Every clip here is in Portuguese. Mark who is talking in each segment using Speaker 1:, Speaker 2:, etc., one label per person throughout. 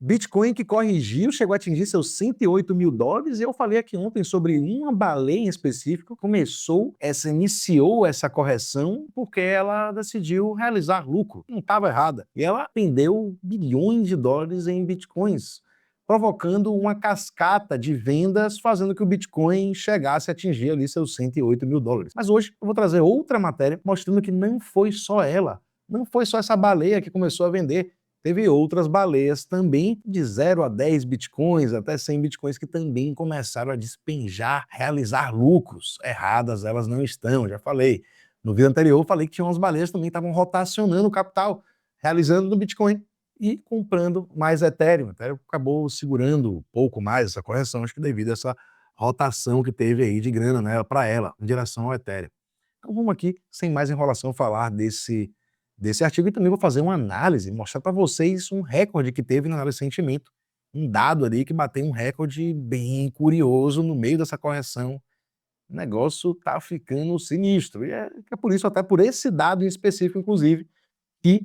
Speaker 1: Bitcoin que corrigiu, chegou a atingir seus 108 mil dólares, e eu falei aqui ontem sobre uma baleia em específico, iniciou essa correção porque ela decidiu realizar lucro, não estava errada, e ela vendeu bilhões de dólares em Bitcoins, provocando uma cascata de vendas, fazendo que o Bitcoin chegasse a atingir ali seus 108 mil dólares. Mas hoje eu vou trazer outra matéria mostrando que não foi só ela, não foi só essa baleia que começou a vender. Teve outras baleias também de 0 a 10 bitcoins, até 100 bitcoins, que também começaram a despenjar, realizar lucros. Erradas elas não estão, já falei. No vídeo anterior eu falei que tinha umas baleias também que estavam rotacionando o capital, realizando no Bitcoin e comprando mais Ethereum. Ethereum acabou segurando um pouco mais essa correção, acho que devido a essa rotação que teve aí de grana, né, para ela, em direção ao Ethereum. Então vamos aqui, sem mais enrolação, falar desse artigo, e também vou fazer uma análise, mostrar para vocês um recorde que teve na análise de sentimento, um dado ali que bateu um recorde bem curioso no meio dessa correção. O negócio tá ficando sinistro, e é por isso, até por esse dado em específico, inclusive, que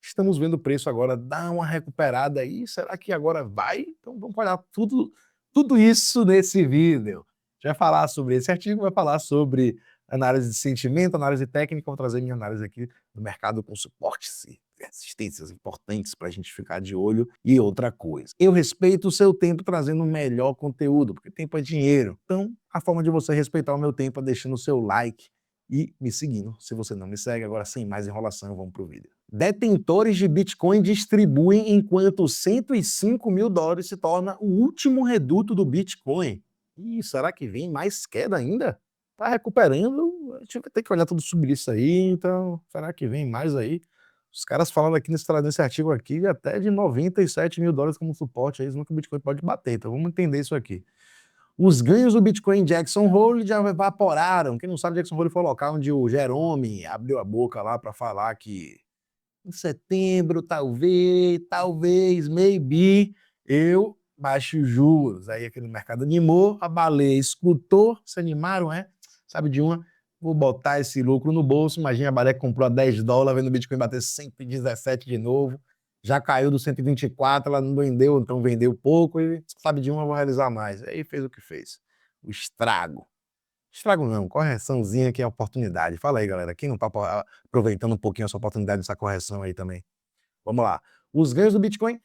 Speaker 1: estamos vendo o preço agora dar uma recuperada aí. Será que agora vai? Então vamos olhar tudo isso nesse vídeo. A gente vai falar sobre esse artigo, vai falar sobre análise de sentimento, análise técnica, vou trazer minha análise aqui do mercado com suportes e resistências importantes para a gente ficar de olho. E outra coisa, eu respeito o seu tempo trazendo o melhor conteúdo, porque tempo é dinheiro. Então, a forma de você respeitar o meu tempo é deixando o seu like e me seguindo, se você não me segue. Agora, sem mais enrolação, vamos pro vídeo. Detentores de Bitcoin distribuem enquanto 105 mil dólares se torna o último reduto do Bitcoin. Ih, será que vem mais queda ainda? Tá recuperando, a gente vai ter que olhar tudo sobre isso aí, então será que vem mais aí? Os caras falaram aqui nesse artigo aqui até de 97 mil dólares como suporte, aí nunca o Bitcoin pode bater, então vamos entender isso aqui. Os ganhos do Bitcoin em Jackson Hole já evaporaram. Quem não sabe, Jackson Hole foi o local onde o Jerome abriu a boca lá para falar que em setembro, talvez, maybe, eu baixe os juros. Aí aquele mercado animou, a baleia escutou, se animaram, sabe de uma? Vou botar esse lucro no bolso. Imagina a baleia que comprou a 10 dólares, vendo o Bitcoin bater 117 de novo, já caiu do 124, ela não vendeu, então vendeu pouco e, sabe de uma, vou realizar mais. Aí fez o que fez. O estrago. Estrago não, correçãozinha que é oportunidade. Fala aí, galera, quem não tá aproveitando um pouquinho essa oportunidade dessa correção aí também? Vamos lá. Os ganhos do Bitcoin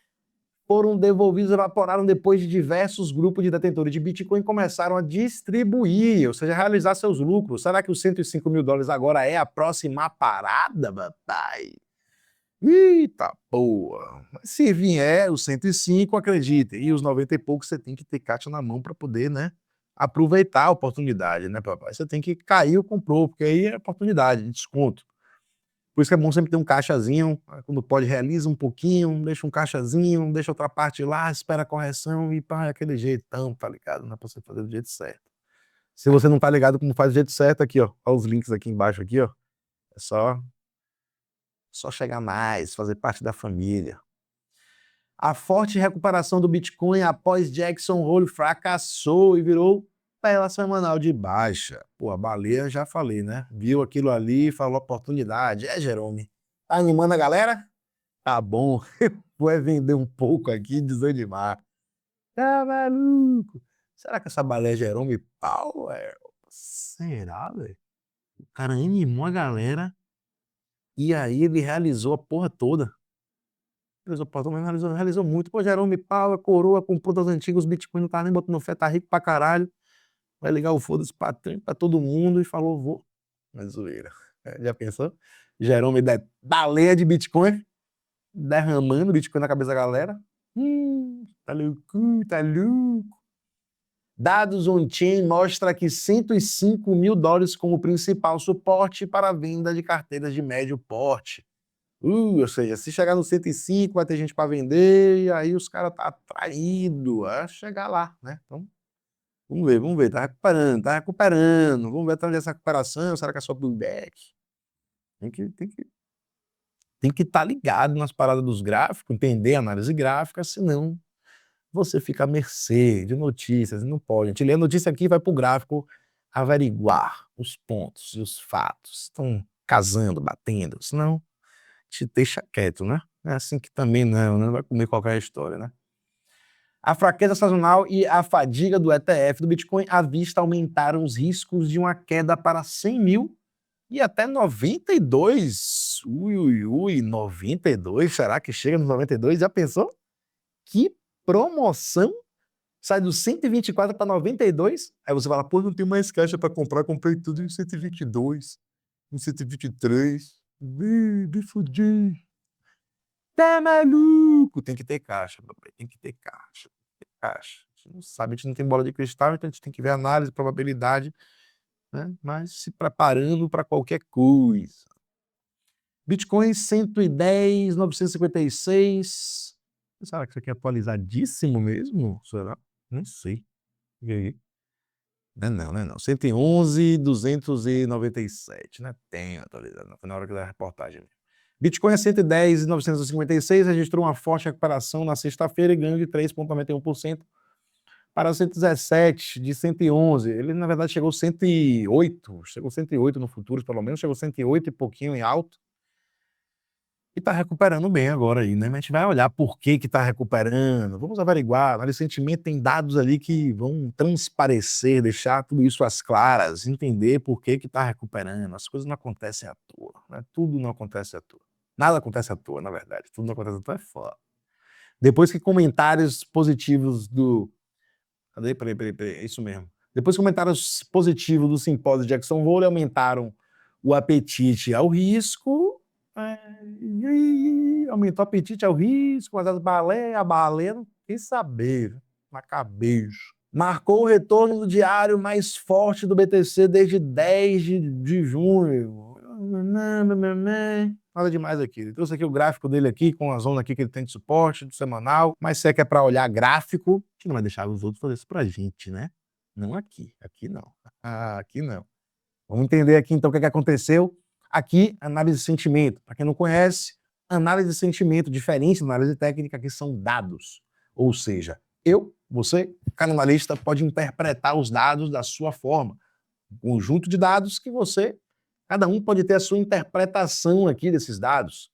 Speaker 1: foram devolvidos, evaporaram depois de diversos grupos de detentores de Bitcoin começaram a distribuir, ou seja, realizar seus lucros. Será que os 105 mil dólares agora é a próxima parada, papai? Eita boa! Mas se vier os 105, acredite, e os 90 e poucos você tem que ter caixa na mão para poder, né, aproveitar a oportunidade, né, papai? Você tem que cair, comprou, porque aí é oportunidade, de desconto. Por isso que é bom sempre ter um caixazinho, quando pode realiza um pouquinho, deixa um caixazinho, deixa outra parte lá, espera a correção e pá, é aquele jeitão, tá ligado? Não é pra você fazer do jeito certo. Se você não tá ligado como faz do jeito certo, aqui ó os links aqui embaixo aqui ó, é só chegar mais, fazer parte da família. A forte recuperação do Bitcoin após Jackson Hole fracassou e virou tela semanal de baixa. Pô, a baleia já falei, né? Viu aquilo ali, falou oportunidade. Jerome, tá animando a galera? Tá bom, vou vender um pouco aqui e desanimar. Tá maluco? Será que essa baleia é Jerome Powell? Será, velho? O cara animou a galera e aí ele realizou a porra toda. Realizou muito. Pô, Jerome Powell, coroa, comprou das antigas, os Bitcoin não tá nem botando fé, tá rico pra caralho. Vai ligar o foda-se pra todo mundo e falou, vou. Mas zoeira. Já pensou? Jerome baleia de Bitcoin, derramando Bitcoin na cabeça da galera. Tá louco, tá louco. Dados on-chain mostra que 105 mil dólares como principal suporte para a venda de carteiras de médio porte. Ou seja, se chegar no 105 vai ter gente para vender, e aí os caras tá atraído a chegar lá, né? Então, vamos ver, tá recuperando, vamos ver até onde é essa recuperação, será que é só pullback? Tem que estar ligado nas paradas dos gráficos, entender a análise gráfica, senão você fica à mercê de notícias, não pode. A gente lê a notícia aqui e vai para o gráfico averiguar os pontos e os fatos. Estão casando, batendo, senão te deixa quieto, né? É assim que também não vai comer qualquer história, né? A fraqueza sazonal e a fadiga do ETF do Bitcoin à vista aumentaram os riscos de uma queda para 100 mil e até 92. Ui, 92? Será que chega nos 92? Já pensou? Que promoção! Sai dos 124 para 92. Aí você fala, pô, não tem mais caixa para comprar, comprei tudo em 122, em 123. Me fudi. Tá maluco? Tem que ter caixa, papai. Tem que ter caixa. Caixa. A gente não sabe, a gente não tem bola de cristal, então a gente tem que ver análise, probabilidade, né? Mas se preparando para qualquer coisa. Bitcoin 110.956. Será que isso aqui é atualizadíssimo mesmo? Será? Não sei. E aí? Não é não. 111.297, né? Tem atualizado. Não, foi na hora da reportagem. Bitcoin a 110.956 registrou uma forte recuperação na sexta-feira e ganho de 3,91% para 117 de 111. Ele, na verdade, chegou 108 no futuros, pelo menos, chegou 108 e pouquinho em alto. E está recuperando bem agora aí, né? Mas a gente vai olhar por que está recuperando, vamos averiguar. Recentemente tem dados ali que vão transparecer, deixar tudo isso às claras, entender por que está recuperando. As coisas não acontecem à toa, né? Tudo não acontece à toa. Nada acontece à toa, na verdade. Tudo não acontece à toa é foda. Depois que comentários positivos do... Cadê? Peraí, é isso mesmo. Depois que comentários positivos do simpósio de Jackson Hole aumentaram o apetite ao risco... aumentou o apetite ao risco, mas a baleia não quis saber, na cabeça. Marcou o retorno do diário mais forte do BTC desde 10 de junho. Nada demais aqui. Ele trouxe aqui o gráfico dele aqui, com a zona aqui que ele tem de suporte, do semanal. Mas se é que é para olhar gráfico, a gente não vai deixar os outros fazer isso pra gente, né? Não aqui. Aqui não. Aqui não. Vamos entender aqui então o que aconteceu. Aqui, análise de sentimento. Para quem não conhece, análise de sentimento, diferente da análise técnica, que são dados. Ou seja, você, canalista, pode interpretar os dados da sua forma. Um conjunto de dados que cada um pode ter a sua interpretação aqui desses dados.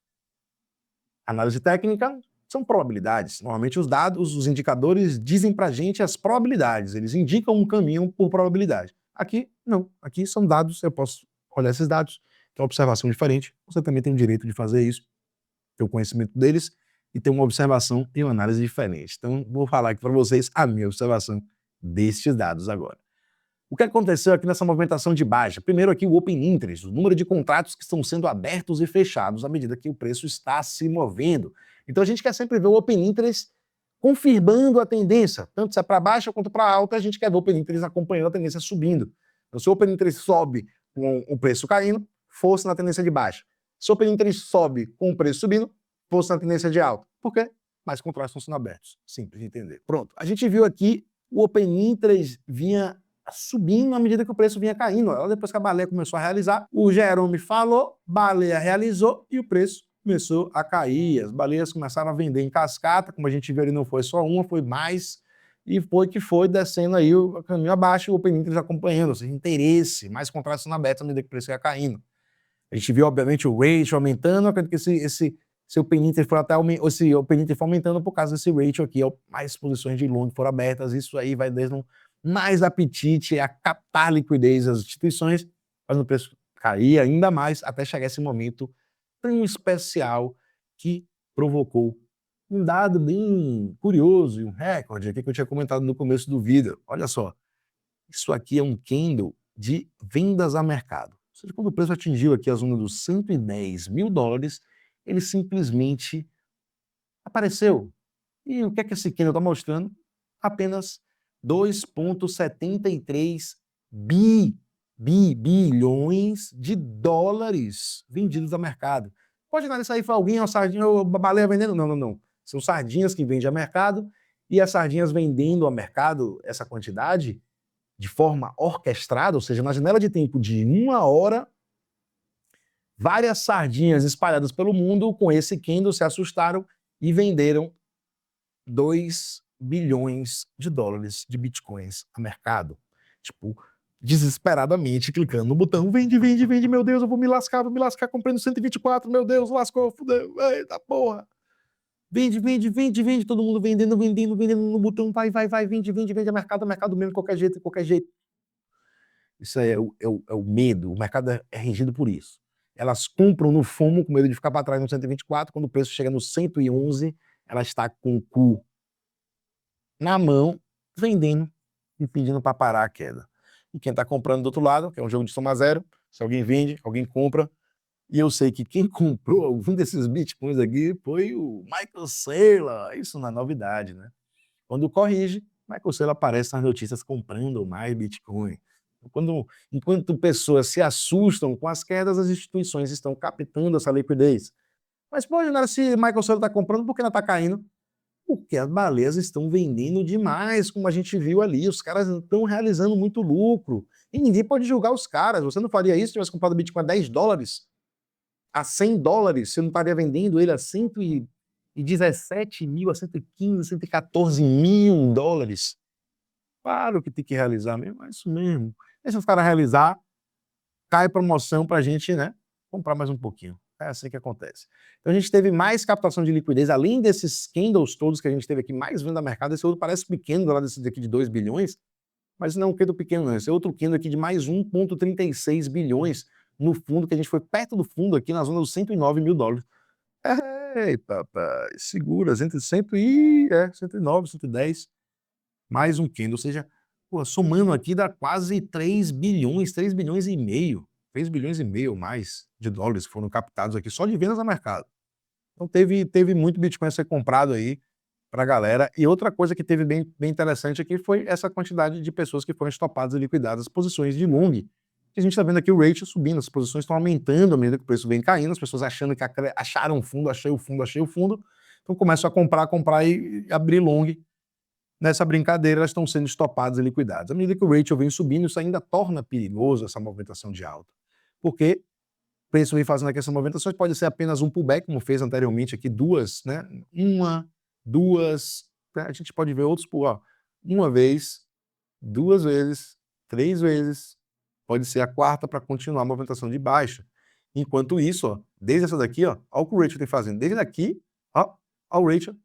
Speaker 1: Análise técnica são probabilidades. Normalmente os dados, os indicadores dizem para a gente as probabilidades. Eles indicam um caminho por probabilidade. Aqui, não. Aqui são dados, eu posso olhar esses dados, ter uma observação diferente. Você também tem o direito de fazer isso, ter o conhecimento deles e ter uma observação e uma análise diferente. Então, vou falar aqui para vocês a minha observação destes dados agora. O que aconteceu aqui nessa movimentação de baixa? Primeiro aqui o Open Interest, o número de contratos que estão sendo abertos e fechados à medida que o preço está se movendo. Então a gente quer sempre ver o Open Interest confirmando a tendência, tanto se é para baixa quanto para alta, a gente quer ver o Open Interest acompanhando a tendência subindo. Então se o Open Interest sobe com o preço caindo, força na tendência de baixa. Se o Open Interest sobe com o preço subindo, força na tendência de alta. Por quê? Mais contratos estão sendo abertos. Simples de entender. Pronto. A gente viu aqui o Open Interest vinha subindo à medida que o preço vinha caindo. Depois que a baleia começou a realizar, o Jerome falou, baleia realizou e o preço começou a cair. As baleias começaram a vender em cascata, como a gente viu ali, não foi só uma, foi mais, e foi descendo aí o caminho abaixo, o Open Interest acompanhando, ou seja, interesse, mais contratos sendo abertos à medida que o preço ia caindo. A gente viu, obviamente, o ratio aumentando, acredito que esse Open Interest foi esse Open Interest foi aumentando por causa desse ratio aqui, mais posições de long foram abertas, isso aí vai desde mais apetite a captar liquidez das instituições, fazendo o preço cair ainda mais até chegar esse momento tão especial que provocou um dado bem curioso e um recorde aqui que eu tinha comentado no começo do vídeo. Olha só, isso aqui é um candle de vendas a mercado. Ou seja, quando o preço atingiu aqui a zona dos 110 mil dólares, ele simplesmente apareceu. E o que é que esse candle está mostrando? Apenas 2,73 bilhões de dólares vendidos a mercado. Pode analisar aí para alguém, uma sardinha ou uma baleia vendendo? Não, não, não. São sardinhas que vendem a mercado e as sardinhas vendendo a mercado essa quantidade de forma orquestrada, ou seja, na janela de tempo de 1 hora, várias sardinhas espalhadas pelo mundo com esse candle se assustaram e venderam 2 bilhões de dólares de bitcoins a mercado. Tipo, desesperadamente clicando no botão, vende, vende, vende, meu Deus, eu vou me lascar, comprando 124, meu Deus, lascou, fudeu, eita porra. Vende, vende, vende, vende, todo mundo vendendo, vendendo, vendendo no botão, vai, vai, vai, vende, vende, vende, é mercado mesmo, de qualquer jeito, de qualquer jeito. Isso aí é o medo, o mercado é regido por isso. Elas compram no FOMO, com medo de ficar para trás no 124, quando o preço chega no 111, ela está com o cu na mão, vendendo e pedindo para parar a queda. E quem está comprando do outro lado, que é um jogo de soma zero, se alguém vende, alguém compra, e eu sei que quem comprou algum desses bitcoins aqui foi o Michael Saylor. Isso não é novidade, né? Quando corrige, Michael Saylor aparece nas notícias comprando mais bitcoin. Enquanto pessoas se assustam com as quedas, as instituições estão captando essa liquidez. Mas, pô, Janara, se Michael Saylor está comprando, por que não está caindo? Porque as baleias estão vendendo demais, como a gente viu ali. Os caras estão realizando muito lucro. E ninguém pode julgar os caras. Você não faria isso se tivesse comprado Bitcoin a $10? A $100? Você não estaria vendendo ele a 117 mil, a 115, 114 mil dólares? Claro que tem que realizar mesmo, é isso mesmo. Deixa os caras realizar, cai promoção para a gente, né, comprar mais um pouquinho. É assim que acontece. Então a gente teve mais captação de liquidez, além desses candles todos que a gente teve aqui, mais venda a mercado. Esse outro parece pequeno, do lado desse daqui de 2 bilhões, mas não é um candle pequeno não. Esse é outro candle aqui de mais 1,36 bilhões no fundo, que a gente foi perto do fundo aqui, na zona dos 109 mil dólares. Ei, papai, segura, 109, 110, mais um candle, ou seja, pô, somando aqui dá quase 3 bilhões, 3 bilhões e meio, 3 bilhões e meio mais de dólares que foram captados aqui só de vendas a mercado. Então teve muito Bitcoin a ser comprado aí para a galera. E outra coisa que teve bem interessante aqui foi essa quantidade de pessoas que foram estopadas e liquidadas as posições de long. A gente está vendo aqui o ratio subindo, as posições estão aumentando à medida que o preço vem caindo, as pessoas achando que acharam o fundo, achei o fundo, então começam a comprar e abrir long. Nessa brincadeira, elas estão sendo estopadas e liquidadas. À medida que o ratio vem subindo, isso ainda torna perigoso essa movimentação de alta. Porque o preço vem fazendo aqui essas movimentações, pode ser apenas um pullback, como fez anteriormente aqui, duas, né? Uma, duas, né? A gente pode ver outros por, ó, uma vez, duas vezes, três vezes, pode ser a quarta para continuar a movimentação de baixa. Enquanto isso, ó, desde essa daqui, ó, olha o que o ratio tem fazendo. Desde daqui, ó o ratio,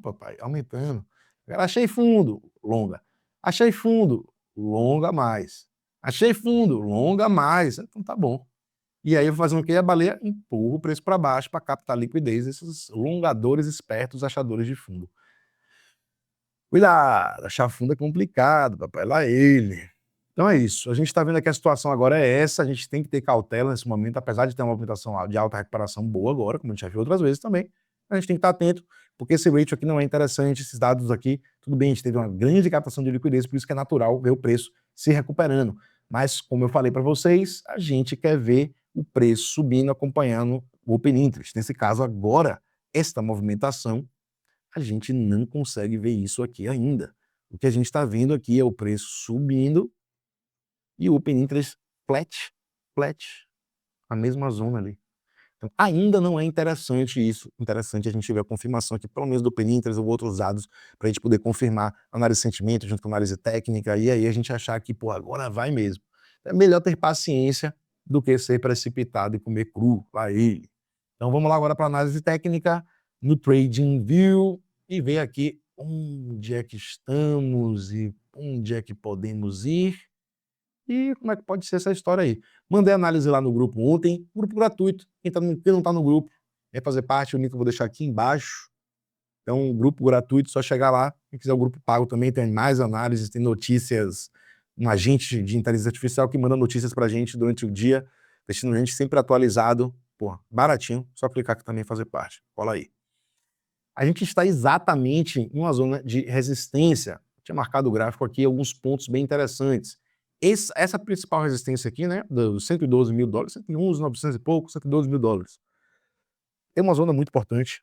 Speaker 1: papai, aumentando. Achei fundo, longa. Achei fundo, longa mais. Achei fundo, longa mais. Então tá bom. E aí, fazendo o quê? A baleia empurra o preço para baixo para captar liquidez desses longadores espertos, achadores de fundo. Cuidado, achar fundo é complicado, papai, lá ele. Então é isso, a gente está vendo que a situação agora é essa, a gente tem que ter cautela nesse momento, apesar de ter uma movimentação de alta recuperação boa agora, como a gente já viu outras vezes também, a gente tem que estar atento, porque esse ratio aqui não é interessante, esses dados aqui, tudo bem, a gente teve uma grande captação de liquidez, por isso que é natural ver o preço se recuperando. Mas, como eu falei para vocês, a gente quer ver o preço subindo, acompanhando o Open Interest. Nesse caso, agora, esta movimentação, a gente não consegue ver isso aqui ainda. O que a gente está vendo aqui é o preço subindo e o Open Interest flat, a mesma zona ali. Então, ainda não é interessante isso. Interessante a gente ver a confirmação aqui, pelo menos do Open Interest ou outros dados, para a gente poder confirmar análise de sentimento junto com análise técnica, e aí a gente achar que, pô, agora vai mesmo. É melhor ter paciência do que ser precipitado e comer cru lá ele. Então vamos lá agora para análise técnica no TradingView e ver aqui onde é que estamos e onde é que podemos ir e como é que pode ser essa história aí. Mandei análise lá no grupo ontem, grupo gratuito. Quem não está no grupo, quer fazer parte, o link eu vou deixar aqui embaixo. Então, grupo gratuito, só chegar lá. Quem quiser o grupo pago também, tem mais análises, tem notícias, um agente de inteligência artificial que manda notícias pra gente durante o dia, deixando a gente sempre atualizado. Pô, baratinho, só clicar aqui também e fazer parte. Cola aí. A gente está exatamente em uma zona de resistência. Eu tinha marcado o gráfico aqui, alguns pontos bem interessantes. Essa principal resistência aqui, né, dos 112 mil dólares, 111, 900 e pouco, 112 mil dólares. É uma zona muito importante.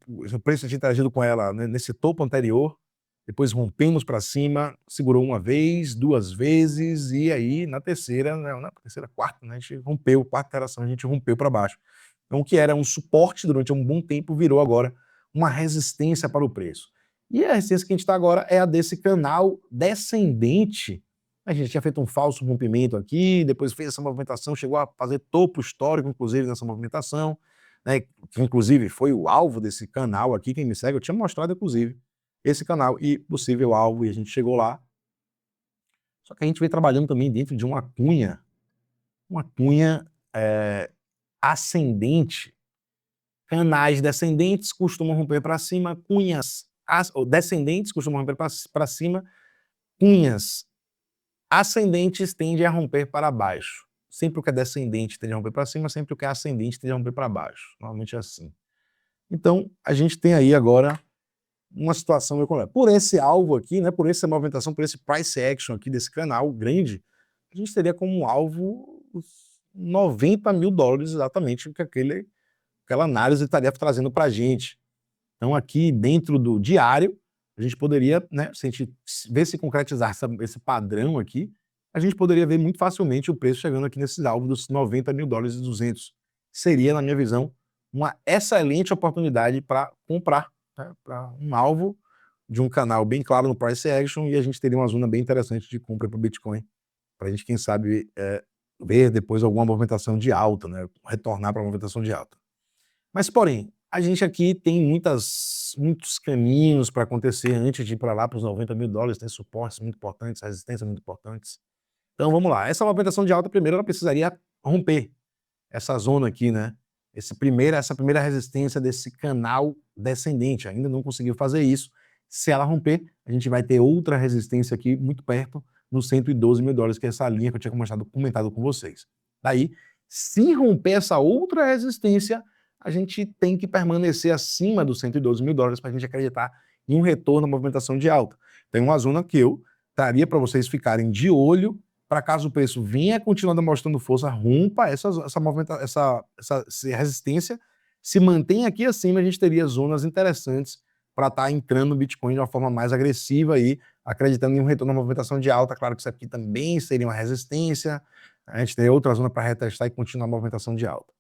Speaker 1: O preço tinha interagido com ela, né, nesse topo anterior, depois rompemos para cima, segurou uma vez, duas vezes, e aí na terceira, quarta, né, a gente rompeu, quarta interação, a gente rompeu para baixo. Então, o que era um suporte durante um bom tempo virou agora uma resistência para o preço. E a resistência que a gente está agora é a desse canal descendente. A gente tinha feito um falso rompimento aqui, depois fez essa movimentação, chegou a fazer topo histórico, inclusive, nessa movimentação. né, que inclusive foi o alvo desse canal aqui, quem me segue, eu tinha mostrado inclusive esse canal e possível alvo, e a gente chegou lá. Só que a gente vem trabalhando também dentro de uma cunha ascendente. Canais descendentes costumam romper para cima, ou descendentes costumam romper para cima, cunhas ascendentes tendem a romper para baixo. Sempre o que é descendente tende a romper para cima, sempre o que é ascendente tende a romper para baixo. Normalmente é assim. Então, a gente tem aí agora uma situação meio complexa. Por esse alvo aqui, né, por essa movimentação, por esse price action aqui desse canal grande, a gente teria como alvo os 90 mil dólares exatamente o que aquela análise estaria trazendo para a gente. Então, aqui dentro do diário, a gente poderia, né, se a gente ver se concretizar esse padrão aqui, a gente poderia ver muito facilmente o preço chegando aqui nesses alvos dos 90 mil dólares e 200. Seria, na minha visão, uma excelente oportunidade para comprar, né, para um alvo de um canal bem claro no price action, e a gente teria uma zona bem interessante de compra para o Bitcoin, para a gente, quem sabe, ver depois alguma movimentação de alta, né, retornar para a movimentação de alta. Mas, porém, a gente aqui tem muitos caminhos para acontecer antes de ir para lá para os 90 mil dólares, tem suportes muito importantes, resistências muito importantes. Então vamos lá, essa movimentação de alta, primeiro ela precisaria romper essa zona aqui, né? Essa primeira resistência desse canal descendente, ainda não conseguiu fazer isso. Se ela romper, a gente vai ter outra resistência aqui muito perto, nos 112 mil dólares, que é essa linha que eu tinha comentado com vocês. Daí, se romper essa outra resistência, a gente tem que permanecer acima dos 112 mil dólares para a gente acreditar em um retorno à movimentação de alta. Tem uma zona que eu daria para vocês ficarem de olho, para caso o preço venha continuando mostrando força, rompa essa resistência, se mantém aqui acima, a gente teria zonas interessantes para estar entrando no Bitcoin de uma forma mais agressiva e acreditando em um retorno à movimentação de alta. Claro que isso aqui também seria uma resistência, a gente teria outra zona para retestar e continuar a movimentação de alta.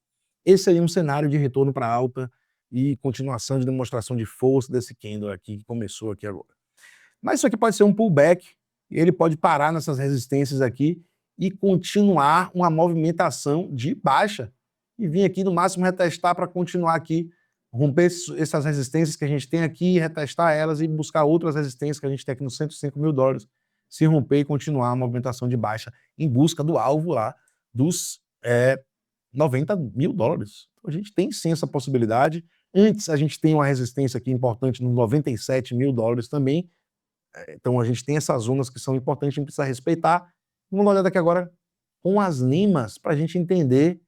Speaker 1: Esse seria um cenário de retorno para alta e continuação de demonstração de força desse candle aqui, que começou aqui agora. Mas isso aqui pode ser um pullback, e ele pode parar nessas resistências aqui e continuar uma movimentação de baixa, e vir aqui no máximo retestar para continuar aqui, romper essas resistências que a gente tem aqui, retestar elas e buscar outras resistências que a gente tem aqui nos 105 mil dólares, se romper e continuar a movimentação de baixa em busca do alvo lá dos 90 mil dólares. Então, a gente tem sim essa possibilidade. Antes a gente tem uma resistência aqui importante nos 97 mil dólares também. Então a gente tem essas zonas que são importantes, a gente precisa respeitar. Vamos dar uma olhada aqui agora com as NIMAs para a gente entender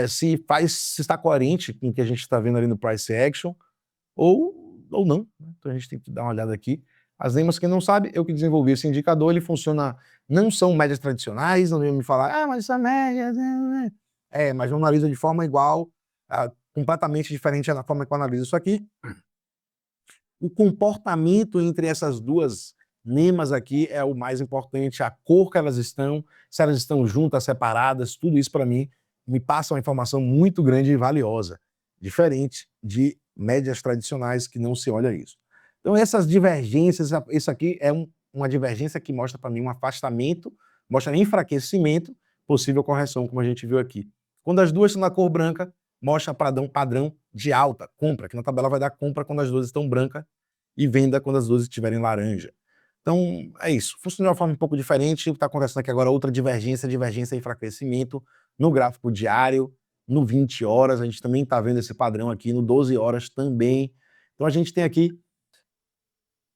Speaker 1: se está coerente com o que a gente está vendo ali no price action ou não. Então a gente tem que dar uma olhada aqui. As NIMAs, quem não sabe, eu que desenvolvi esse indicador, ele funciona, não são médias tradicionais, não venham me falar, mas isso é média. Mas não analisa de forma igual, completamente diferente da forma que eu analiso isso aqui. O comportamento entre essas duas NIMAs aqui é o mais importante, a cor que elas estão, se elas estão juntas, separadas, tudo isso para mim me passa uma informação muito grande e valiosa, diferente de médias tradicionais que não se olha isso. Então essas divergências, isso aqui é uma divergência que mostra para mim um afastamento, mostra enfraquecimento, possível correção, como a gente viu aqui. Quando as duas estão na cor branca, mostra padrão de alta, compra, que na tabela vai dar compra quando as duas estão brancas e venda quando as duas estiverem laranja. Então, é isso. Funciona de uma forma um pouco diferente. O que está acontecendo aqui agora é outra divergência e enfraquecimento no gráfico diário, no 20 horas, a gente também está vendo esse padrão aqui, no 12 horas também. Então, a gente tem aqui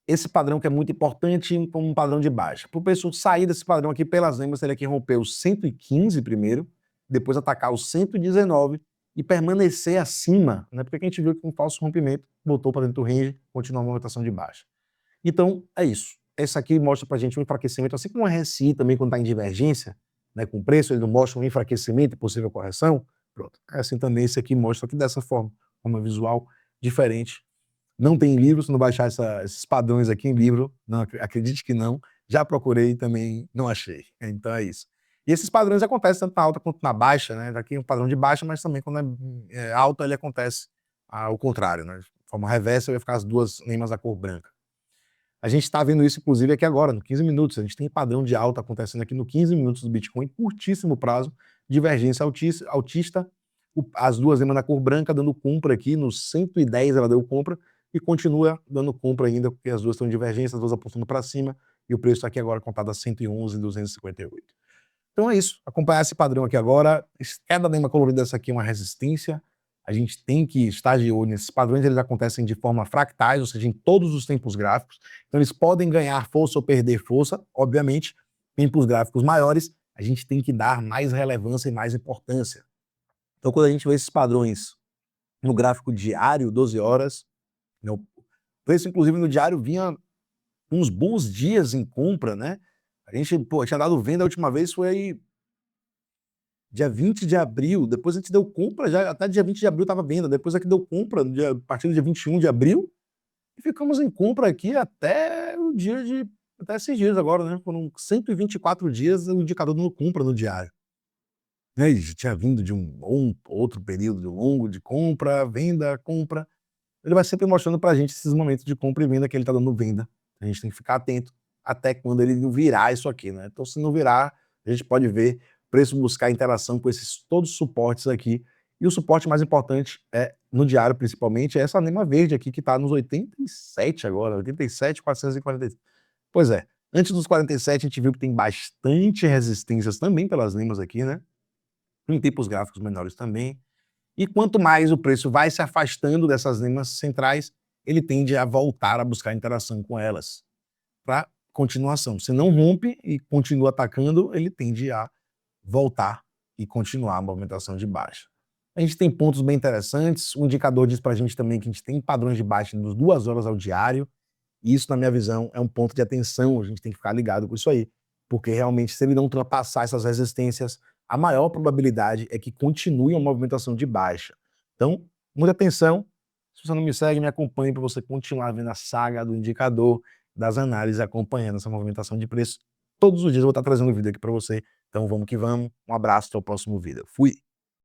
Speaker 1: esse padrão que é muito importante como um padrão de baixa. Para o preço sair desse padrão aqui pelas lembras, teria que romper os 115 primeiro, depois atacar os 119 e permanecer acima, né? Porque a gente viu que um falso rompimento voltou para dentro do range, continua a movimentação de baixa. Então, é isso. Essa aqui mostra para a gente um enfraquecimento, assim como o RSI também, quando está em divergência, né, com o preço, ele não mostra um enfraquecimento e possível correção. Pronto. Essa tendência aqui mostra aqui dessa forma, uma visual diferente. Não tem livro, se não baixar esses padrões aqui em livro, não, acredite que não. Já procurei e também não achei. Então é isso. E esses padrões acontecem tanto na alta quanto na baixa, né? Aqui é um padrão de baixa, mas também quando é alta ele acontece ao contrário, né? De forma reversa vai ficar as duas NIMAs da cor branca. A gente está vendo isso, inclusive, aqui agora, no 15 minutos. A gente tem padrão de alta acontecendo aqui no 15 minutos do Bitcoin, curtíssimo prazo, divergência altista, As duas lemas na cor branca dando compra aqui, no 110 ela deu compra, e continua dando compra ainda, porque as duas estão em divergência, as duas apontando para cima, e o preço está aqui agora contado a 111,258. Então é isso, acompanhar esse padrão aqui agora. Cada lema colorida dessa aqui é uma resistência, a gente tem que estar de olho nesses padrões, eles acontecem de forma fractais, ou seja, em todos os tempos gráficos, então eles podem ganhar força ou perder força, obviamente, tempos gráficos maiores, a gente tem que dar mais relevância e mais importância. Então quando a gente vê esses padrões no gráfico diário, 12 horas, né, o preço inclusive no diário vinha uns bons dias em compra, né, a gente, tinha dado venda a última vez foi dia 20 de abril, depois a gente deu compra, já até dia 20 de abril estava venda, depois aqui deu compra a partir do dia 21 de abril, e ficamos em compra aqui até até esses dias agora, né, foram 124 dias o indicador dando compra no diário. Né, já tinha vindo de um outro período longo de compra, venda, compra, ele vai sempre mostrando pra gente esses momentos de compra e venda que ele tá dando venda, a gente tem que ficar atento até quando ele não virar isso aqui, né, então se não virar, a gente pode ver o preço buscar interação com esses todos os suportes aqui, e o suporte mais importante no diário principalmente, é essa lema verde aqui que tá nos 87 agora, 87.440. Pois é, antes dos 47 a gente viu que tem bastante resistências também pelas lemas aqui, né, em tempos gráficos menores também, e quanto mais o preço vai se afastando dessas lemas centrais, ele tende a voltar a buscar interação com elas, para continuação. Se não rompe e continua atacando, ele tende a voltar e continuar a movimentação de baixa. A gente tem pontos bem interessantes, o indicador diz para a gente também que a gente tem padrões de baixa nos 2 horas ao diário, e isso, na minha visão, é um ponto de atenção, a gente tem que ficar ligado com isso aí, porque realmente se ele não ultrapassar essas resistências, a maior probabilidade é que continue uma movimentação de baixa. Então, muita atenção, se você não me segue, me acompanhe para você continuar vendo a saga do indicador, das análises, acompanhando essa movimentação de preço. Todos os dias eu vou estar trazendo vídeo aqui para você, então vamos que vamos, um abraço, até o próximo vídeo. Fui!